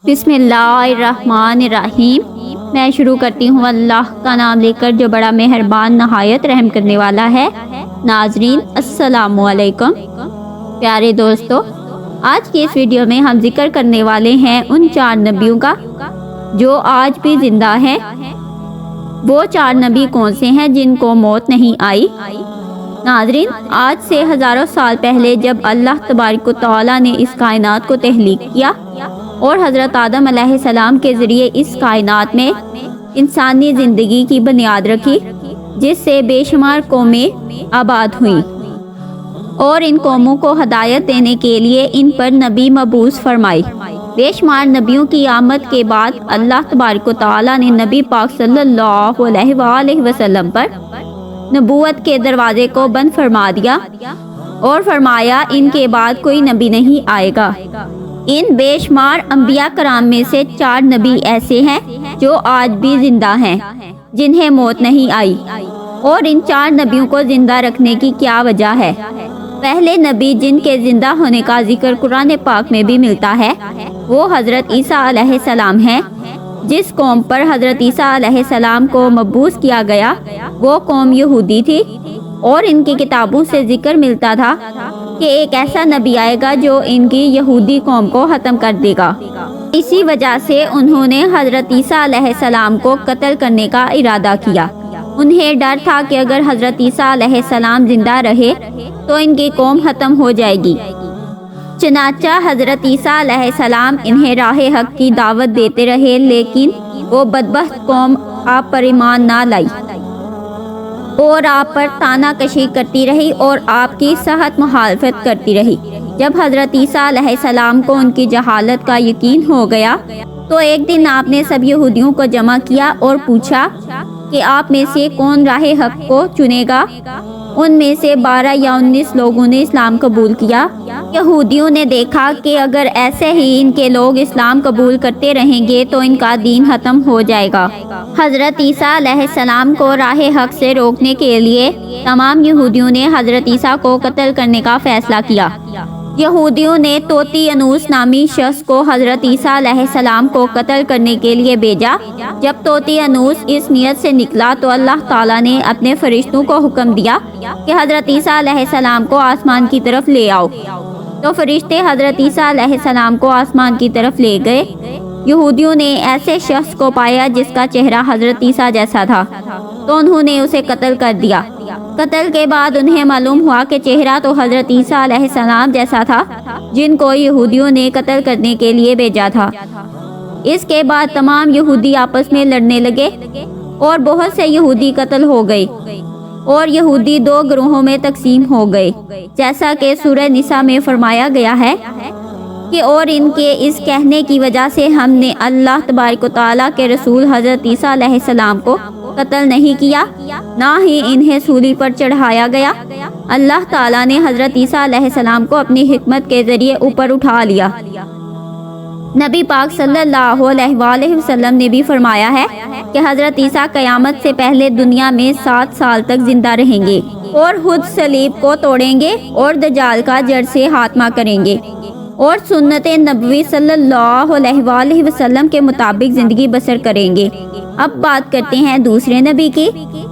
بسم اللہ الرحمن الرحیم۔ میں شروع کرتی ہوں اللہ کا نام لے کر جو بڑا مہربان نہایت رحم کرنے والا ہے۔ ناظرین السلام علیکم۔ پیارے دوستو، آج کی اس ویڈیو میں ہم ذکر کرنے والے ہیں ان 4 نبیوں کا جو آج بھی زندہ ہیں۔ وہ 4 نبی کون سے ہیں جن کو موت نہیں آئی؟ ناظرین، آج سے ہزاروں سال پہلے جب اللہ تبارک و تعالیٰ نے اس کائنات کو تخلیق کیا اور حضرت آدم علیہ السلام کے ذریعے اس کائنات میں انسانی زندگی کی بنیاد رکھی، جس سے بے شمار قومیں آباد ہوئیں، اور ان قوموں کو ہدایت دینے کے لیے ان پر نبی مبعوث فرمائے۔ بے شمار نبیوں کی آمد کے بعد اللہ تبارک و تعالیٰ نے نبی پاک صلی اللہ علیہ وآلہ وسلم پر نبوت کے دروازے کو بند فرما دیا اور فرمایا ان کے بعد کوئی نبی نہیں آئے گا۔ ان بے شمار انبیاء کرام میں سے 4 نبی ایسے ہیں جو آج بھی زندہ ہیں، جنہیں موت نہیں آئی۔ اور ان 4 نبیوں کو زندہ رکھنے کی کیا وجہ ہے؟ پہلے نبی جن کے زندہ ہونے کا ذکر قرآن پاک میں بھی ملتا ہے وہ حضرت عیسیٰ علیہ السلام ہیں۔ جس قوم پر حضرت عیسیٰ علیہ السلام کو مبعوث کیا گیا وہ قوم یہودی تھی، اور ان کی کتابوں سے ذکر ملتا تھا کہ ایک ایسا نبی آئے گا جو ان کی یہودی قوم کو ختم کر دے گا۔ اسی وجہ سے انہوں نے حضرت عیسیٰ علیہ السلام کو قتل کرنے کا ارادہ کیا۔ انہیں ڈر تھا کہ اگر حضرت عیسیٰ علیہ السلام زندہ رہے تو ان کی قوم ختم ہو جائے گی۔ چنانچہ حضرت عیسیٰ علیہ السلام انہیں راہ حق کی دعوت دیتے رہے، لیکن وہ بدبخت قوم آپ پر ایمان نہ لائی اور آپ پر طعنہ کشی کرتی رہی اور آپ کی سخت مخالفت کرتی رہی۔ جب حضرت عیسیٰ علیہ السلام کو ان کی جہالت کا یقین ہو گیا تو ایک دن آپ نے سب یہودیوں کو جمع کیا اور پوچھا کہ آپ میں سے کون راہ حق کو چنے گا؟ ان میں سے 12 یا 19 لوگوں نے اسلام قبول کیا۔ یہودیوں نے دیکھا کہ اگر ایسے ہی ان کے لوگ اسلام قبول کرتے رہیں گے تو ان کا دین ختم ہو جائے گا۔ حضرت عیسیٰ علیہ السلام کو راہ حق سے روکنے کے لیے تمام یہودیوں نے حضرت عیسیٰ کو قتل کرنے کا فیصلہ کیا۔ یہودیوں نے طوطیانوس نامی شخص کو حضرت عیسیٰ علیہ السلام کو قتل کرنے کے لیے بھیجا۔ جب طوطیانوس اس نیت سے نکلا تو اللہ تعالیٰ نے اپنے فرشتوں کو حکم دیا کہ حضرت عیسیٰ علیہ السلام کو آسمان کی طرف لے آؤ۔ تو فرشتے حضرت عیسیٰ علیہ السلام کو آسمان کی طرف لے گئے۔ یہودیوں نے ایسے شخص کو پایا جس کا چہرہ حضرت عیسیٰ جیسا تھا، تو انہوں نے اسے قتل کر دیا۔ قتل کے بعد انہیں معلوم ہوا کہ چہرہ تو حضرت عیسیٰ علیہ السلام جیسا تھا جن کو یہودیوں نے قتل کرنے کے لیے بھیجا تھا۔ اس کے بعد تمام یہودی آپس میں لڑنے لگے اور بہت سے یہودی قتل ہو گئے اور یہودی 2 گروہوں میں تقسیم ہو گئے، جیسا کہ سورہ نساء میں فرمایا گیا ہے کہ اور ان کے اس کہنے کی وجہ سے ہم نے اللہ تبارک و تعالیٰ کے رسول حضرت عیسیٰ علیہ السلام کو قتل نہیں کیا، نہ ہی انہیں سولی پر چڑھایا گیا۔ اللہ تعالیٰ نے حضرت عیسیٰ علیہ السلام کو اپنی حکمت کے ذریعے اوپر اٹھا لیا۔ نبی پاک صلی اللہ علیہ وآلہ وسلم نے بھی فرمایا ہے کہ حضرت عیسیٰ قیامت سے پہلے دنیا میں 7 سال تک زندہ رہیں گے اور خود صلیب کو توڑیں گے اور دجال کا جڑ سے خاتمہ کریں گے اور سنت نبوی صلی اللہ علیہ وآلہ وسلم کے مطابق زندگی بسر کریں گے۔ اب بات کرتے ہیں دوسرے نبی کی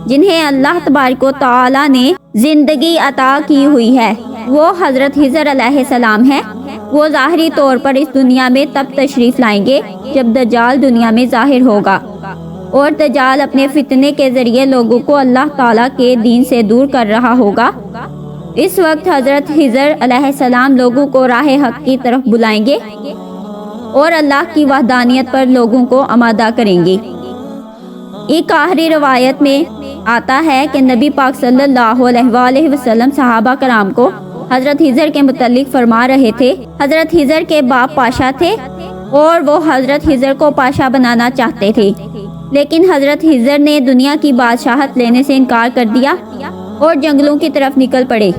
جنہیں اللہ تبارک و تعالیٰ نے زندگی عطا کی ہوئی ہے۔ وہ حضرت خضر علیہ السلام ہیں۔ وہ ظاہری طور پر اس دنیا میں تب تشریف لائیں گے جب دجال دنیا میں ظاہر ہوگا، اور دجال اپنے فتنے کے ذریعے لوگوں کو اللہ تعالیٰ کے دین سے دور کر رہا ہوگا۔ اس وقت حضرت خضر علیہ السلام لوگوں کو راہ حق کی طرف بلائیں گے اور اللہ کی وحدانیت پر لوگوں کو آمادہ کریں گے۔ ایک آخری روایت میں آتا ہے کہ نبی پاک صلی اللہ علیہ وآلہ وسلم صحابہ کرام کو حضرت خضر کے متعلق فرما رہے تھے۔ حضرت خضر کے باپ پاشا تھے اور وہ حضرت خضر کو پاشا بنانا چاہتے تھے، لیکن حضرت خضر نے دنیا کی بادشاہت لینے سے انکار کر دیا اور جنگلوں کی طرف نکل پڑے،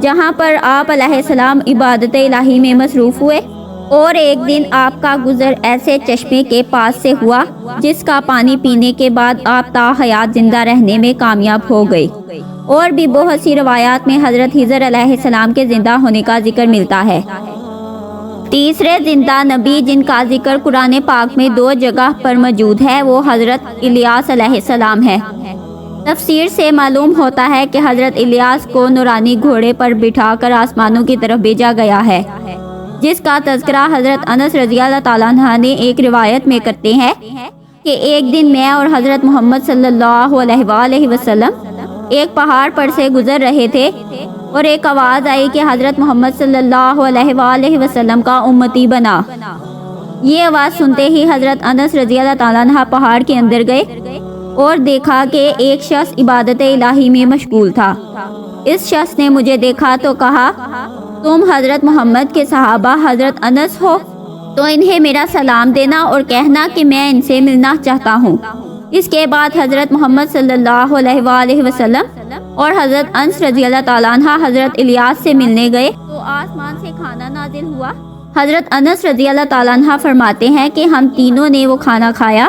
جہاں پر آپ علیہ السلام عبادت الہی میں مصروف ہوئے۔ اور ایک دن آپ کا گزر ایسے چشمے کے پاس سے ہوا جس کا پانی پینے کے بعد آپ تا حیات زندہ رہنے میں کامیاب ہو گئے۔ اور بھی بہت سی روایات میں حضرت خضر علیہ السلام کے زندہ ہونے کا ذکر ملتا ہے۔ تیسرے زندہ نبی جن کا ذکر قرآن پاک میں 2 جگہ پر موجود ہے وہ حضرت الیاس علیہ السلام ہے۔ تفسیر سے معلوم ہوتا ہے کہ حضرت الیاس کو نورانی گھوڑے پر بٹھا کر آسمانوں کی طرف بھیجا گیا ہے، جس کا تذکرہ حضرت انس رضی اللہ تعالیٰ عنہ نے ایک روایت میں کرتے ہیں کہ ایک دن میں اور حضرت محمد صلی اللہ علیہ وآلہ وسلم ایک پہاڑ پر سے گزر رہے تھے اور ایک آواز آئی کہ حضرت محمد صلی اللہ علیہ وآلہ وسلم کا امتی بنا۔ یہ آواز سنتے ہی حضرت انس رضی اللہ تعالیٰ عنہ پہاڑ کے اندر گئے اور دیکھا کہ ایک شخص عبادت الہی میں مشغول تھا۔ اس شخص نے مجھے دیکھا تو کہا، تم حضرت محمد کے صحابہ حضرت انس ہو؟ تو انہیں میرا سلام دینا اور کہنا کہ میں ان سے ملنا چاہتا ہوں۔ اس کے بعد حضرت محمد صلی اللہ علیہ وآلہ وسلم اور حضرت انس رضی اللہ تعالیٰ عنہ حضرت الیاس سے ملنے گئے تو آسمان سے کھانا نازل ہوا۔ حضرت انس رضی اللہ تعالیٰ عنہ فرماتے ہیں کہ ہم تینوں نے وہ کھانا کھایا۔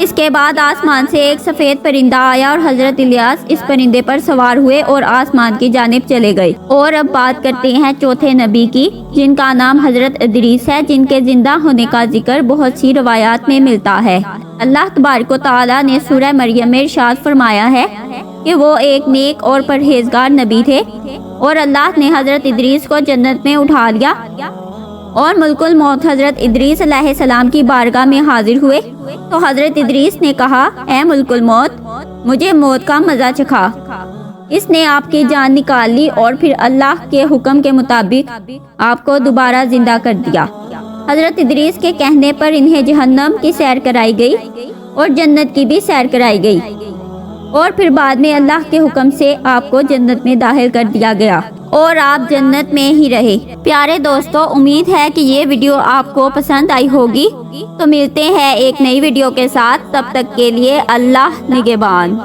اس کے بعد آسمان سے ایک سفید پرندہ آیا اور حضرت الیاس اس پرندے پر سوار ہوئے اور آسمان کی جانب چلے گئے۔ اور اب بات کرتے ہیں چوتھے نبی کی، جن کا نام حضرت ادریس ہے، جن کے زندہ ہونے کا ذکر بہت سی روایات میں ملتا ہے۔ اللہ تبارک و تعالیٰ نے سورہ مریم میں ارشاد فرمایا ہے کہ وہ ایک نیک اور پرہیزگار نبی تھے، اور اللہ نے حضرت ادریس کو جنت میں اٹھا لیا اور ملک الموت حضرت ادریس علیہ السلام کی بارگاہ میں حاضر ہوئے تو حضرت ادریس نے کہا، اے ملک الموت، مجھے موت کا مزہ چکھا۔ اس نے آپ کی جان نکال لی اور پھر اللہ کے حکم کے مطابق آپ کو دوبارہ زندہ کر دیا۔ حضرت ادریس کے کہنے پر انہیں جہنم کی سیر کرائی گئی اور جنت کی بھی سیر کرائی گئی، اور پھر بعد میں اللہ کے حکم سے آپ کو جنت میں داخل کر دیا گیا اور آپ جنت میں ہی رہے۔ پیارے دوستو، امید ہے کہ یہ ویڈیو آپ کو پسند آئی ہوگی۔ تو ملتے ہیں ایک نئی ویڈیو کے ساتھ، تب تک کے لیے اللہ نگہبان۔